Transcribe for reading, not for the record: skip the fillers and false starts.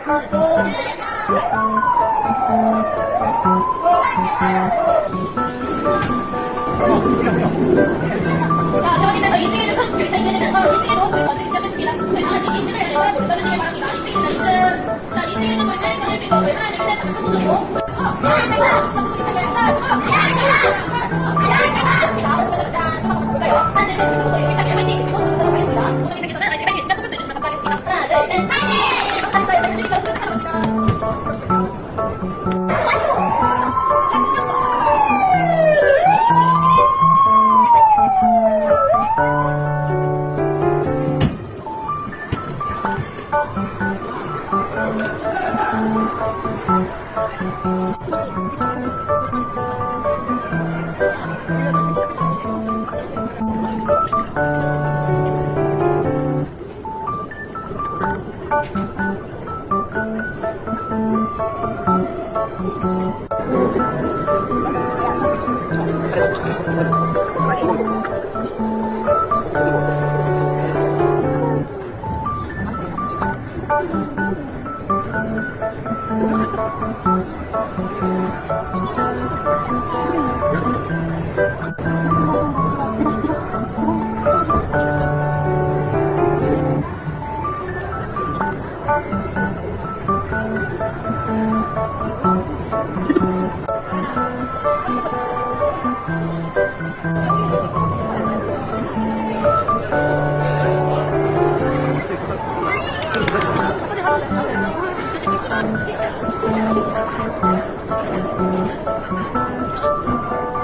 대원님께서 인증해준 선수 결정전에서 인증해도 벌써 시작했습니다. 그래서 인증을 열려서 모르는 중에 바랍니다. 인증입니다. 인증. 자, 인증해준 걸 빨리 전해주시고 하나, 둘, 셋, 한번 손으로. Thank you.